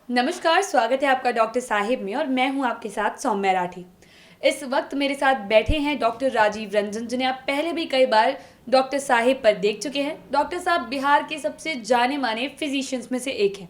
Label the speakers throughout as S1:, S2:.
S1: नमस्कार, स्वागत है आपका डॉक्टर साहिब में और मैं हूं आपके साथ सौम्या राठी। इस वक्त मेरे साथ बैठे हैं डॉक्टर राजीव रंजन, जिन्हें आप पहले भी कई बार डॉक्टर साहिब पर देख चुके हैं। डॉक्टर साहब बिहार के सबसे जाने माने फिजिशियंस में से एक हैं।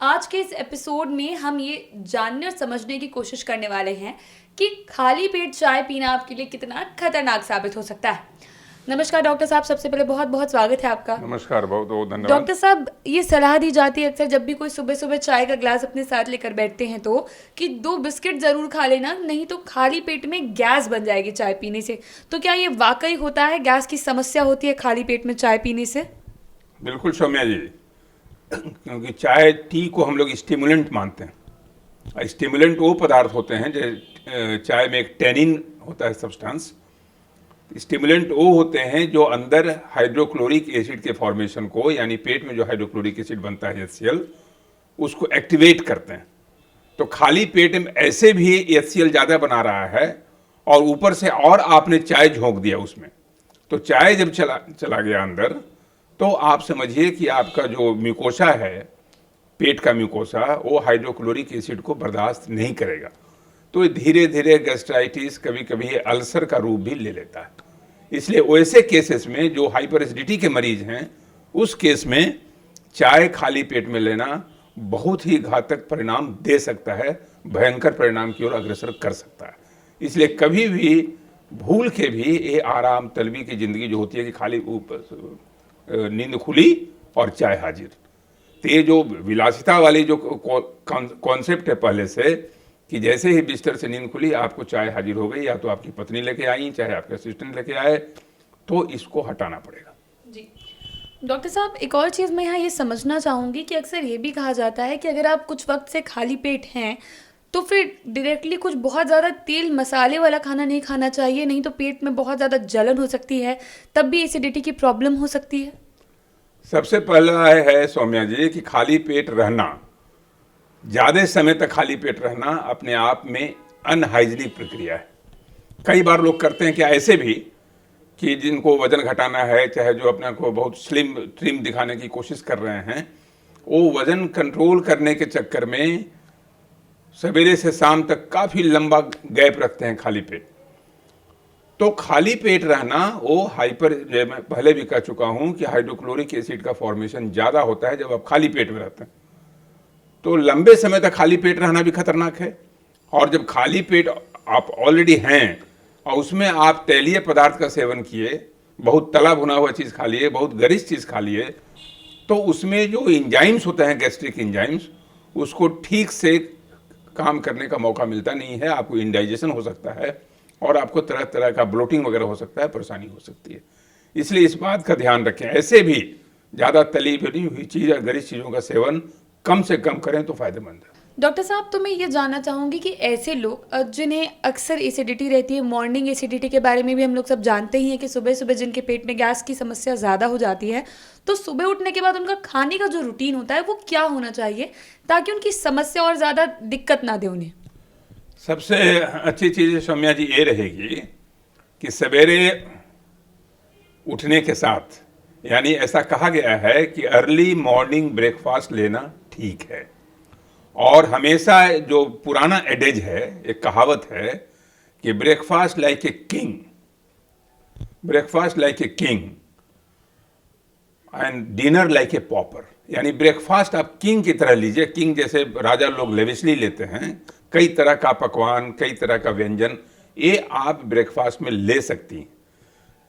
S1: आज के इस एपिसोड में हम ये जानने और समझने की कोशिश करने वाले हैं कि खाली पेट चाय पीना आपके लिए कितना खतरनाक साबित हो सकता है। नमस्कार डॉक्टर साहब, सबसे पहले बहुत बहुत स्वागत है आपका।
S2: नमस्कार, बहुत बहुत धन्यवाद।
S1: डॉक्टर साहब, ये सलाह दी जाती है अक्सर जब भी कोई सुबह सुबह चाय का ग्लास अपने साथ लेकर बैठते हैं तो कि 2 बिस्किट ज़रूर खा लेना, नहीं तो खाली पेट में गैस बन जाएगी चाय पीने से। तो क्या ये वाकई होता है, गैस की समस्या होती है खाली पेट में चाय पीने से?
S2: बिल्कुल सौम्या जी, क्योंकि चाय टी को हम लोग स्टिमुलेंट मानते हैं। स्टिमुलेंट वो पदार्थ होते हैं जो चाय में एक टेनिन होता है सब्सटेंस। स्टिमुलेंट वो होते हैं जो अंदर हाइड्रोक्लोरिक एसिड के फॉर्मेशन को, यानी पेट में जो हाइड्रोक्लोरिक एसिड बनता है HCl, उसको एक्टिवेट करते हैं। तो खाली पेट में ऐसे भी HCl ज़्यादा बना रहा है और ऊपर से और आपने चाय झोंक दिया उसमें, तो चाय जब चला गया अंदर, तो आप समझिए कि आपका जो म्यूकोसा है, पेट का म्यूकोसा, वो हाइड्रोक्लोरिक एसिड को बर्दाश्त नहीं करेगा। तो धीरे धीरे गैस्ट्राइटिस, कभी कभी अल्सर का रूप भी ले लेता है। इसलिए वैसे केसेस में जो हाइपर एसिडिटी के मरीज हैं, उस केस में चाय खाली पेट में लेना बहुत ही घातक परिणाम दे सकता है, भयंकर परिणाम की ओर अग्रसर कर सकता है। इसलिए कभी भी भूल के भी ये आराम तलबी की ज़िंदगी जो होती है कि खाली नींद खुली और चाय हाजिर, तो ये जो विलासिता वाली जो कॉन्सेप्ट है पहले से कि जैसे ही बिस्तर से नींद खुली आपको चाय हाजिर हो गई, या तो आपकी पत्नी लेके आई, चाहे आपके असिस्टेंट लेके आए, तो इसको हटाना पड़ेगा।
S1: जी डॉक्टर साहब, एक और चीज़ मैं यहाँ ये समझना चाहूँगी कि अक्सर ये भी कहा जाता है कि अगर आप कुछ वक्त से खाली पेट हैं तो फिर डायरेक्टली कुछ बहुत ज़्यादा तेल मसाले वाला खाना नहीं खाना चाहिए, नहीं तो पेट में बहुत ज़्यादा जलन हो सकती है, तब भी एसिडिटी की प्रॉब्लम हो सकती है।
S2: सबसे पहला है सौम्या जी कि खाली पेट रहना, ज़्यादा समय तक खाली पेट रहना अपने आप में अनहाइजीनिक प्रक्रिया है। कई बार लोग करते हैं कि ऐसे भी कि जिनको वजन घटाना है, चाहे जो अपने को बहुत स्लिम ट्रिम दिखाने की कोशिश कर रहे हैं, वो वजन कंट्रोल करने के चक्कर में सवेरे से शाम तक काफ़ी लंबा गैप रखते हैं खाली पेट। तो खाली पेट रहना वो हाइपर, मैं पहले भी कह चुका हूँ कि हाइड्रोक्लोरिक एसिड का फॉर्मेशन ज़्यादा होता है जब आप खाली पेट में रहते हैं। तो लंबे समय तक खाली पेट रहना भी खतरनाक है। और जब खाली पेट आप ऑलरेडी हैं और उसमें आप तैलीय पदार्थ का सेवन किए, बहुत तला भुना हुआ चीज़ खा लिए, बहुत गरिष्ठ चीज़ खा लिए, तो उसमें जो इंजाइम्स होते हैं, गैस्ट्रिक इंजाइम्स, उसको ठीक से काम करने का मौका मिलता नहीं है। आपको इंडाइजेशन हो सकता है और आपको तरह तरह का ब्लोटिंग वगैरह हो सकता है, परेशानी हो सकती है। इसलिए इस बात का ध्यान रखें, ऐसे भी ज़्यादा तली भुनी हुई चीज़ या गरिष्ठ चीज़ों का सेवन कम से कम करें तो फायदेमंद है।
S1: डॉक्टर साहब, तो मैं ये जानना चाहूँगी कि ऐसे लोग जिन्हें अक्सर एसिडिटी रहती है, मॉर्निंग एसिडिटी के बारे में भी हम लोग सब जानते ही हैं कि सुबह सुबह जिनके पेट में गैस की समस्या ज़्यादा हो जाती है, तो सुबह उठने के बाद उनका खाने का जो रूटीन होता है वो क्या होना चाहिए ताकि उनकी समस्या और ज़्यादा दिक्कत ना दे उन्हें?
S2: सबसे अच्छी चीज़ सौम्या जी ये रहेगी कि सवेरे उठने के साथ, यानी ऐसा कहा गया है कि अर्ली मॉर्निंग ब्रेकफास्ट लेना ठीक है। और हमेशा जो पुराना एडेज है, एक कहावत है कि breakfast like a king, breakfast like a king and dinner like a pauper. यानी ब्रेकफास्ट आप किंग की तरह लीजिए, किंग जैसे राजा लोग लेविशली लेते हैं, कई तरह का पकवान, कई तरह का व्यंजन, ये आप ब्रेकफास्ट में ले सकती हैं।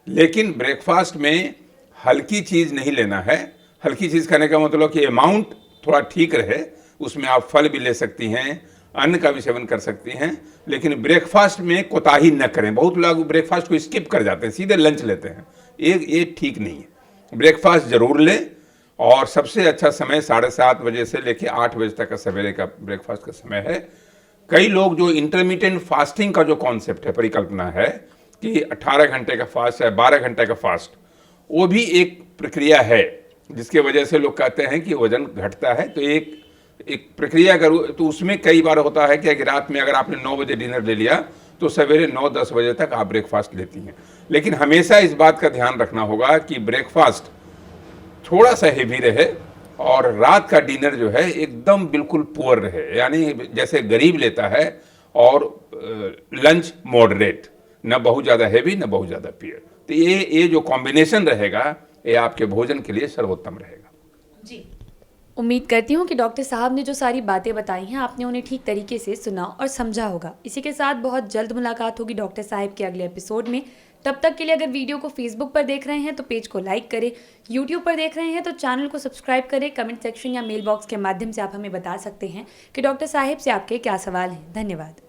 S2: लेकिन ब्रेकफास्ट में हल्की चीज़ नहीं लेना है। हल्की चीज़ खाने का मतलब कि अमाउंट थोड़ा ठीक रहे, उसमें आप फल भी ले सकती हैं, अन्न का भी सेवन कर सकती हैं, लेकिन ब्रेकफास्ट में कोताही न करें। बहुत लोग ब्रेकफास्ट को स्किप कर जाते हैं, सीधे लंच लेते हैं, ये ठीक नहीं है। ब्रेकफास्ट जरूर लें और सबसे अच्छा समय 7:30 बजे से लेकर 8 बजे तक का सवेरे का ब्रेकफास्ट का समय है। कई लोग जो इंटरमीडिएट फास्टिंग का जो कॉन्सेप्ट है, परिकल्पना है कि 18 घंटे का फास्ट है, 12 घंटे का फास्ट, वो भी एक प्रक्रिया है जिसके वजह से लोग कहते हैं कि वजन घटता है। तो एक प्रक्रिया करूँ तो उसमें कई बार होता है कि रात में अगर आपने 9 बजे डिनर ले लिया तो सवेरे 9-10 बजे तक आप ब्रेकफास्ट लेती हैं। लेकिन हमेशा इस बात का ध्यान रखना होगा कि ब्रेकफास्ट थोड़ा सा हेवी रहे, और रात का डिनर जो है एकदम बिल्कुल पुअर रहे, यानी जैसे गरीब लेता है, और लंच मॉडरेट, न बहुत ज़्यादा हैवी न बहुत ज़्यादा पियर। तो ये जो कॉम्बिनेशन रहेगा ये आपके भोजन के लिए सर्वोत्तम रहेगा।
S1: जी, उम्मीद करती हूँ कि डॉक्टर साहब ने जो सारी बातें बताई हैं आपने उन्हें ठीक तरीके से सुना और समझा होगा। इसी के साथ बहुत जल्द मुलाकात होगी डॉक्टर साहब के अगले एपिसोड में। तब तक के लिए अगर वीडियो को फेसबुक पर देख रहे हैं तो पेज को लाइक करें, यूट्यूब पर देख रहे हैं तो चैनल को सब्सक्राइब करें। कमेंट सेक्शन या मेल बॉक्स के माध्यम से आप हमें बता सकते हैं कि डॉक्टर साहब से आपके क्या सवाल हैं। धन्यवाद।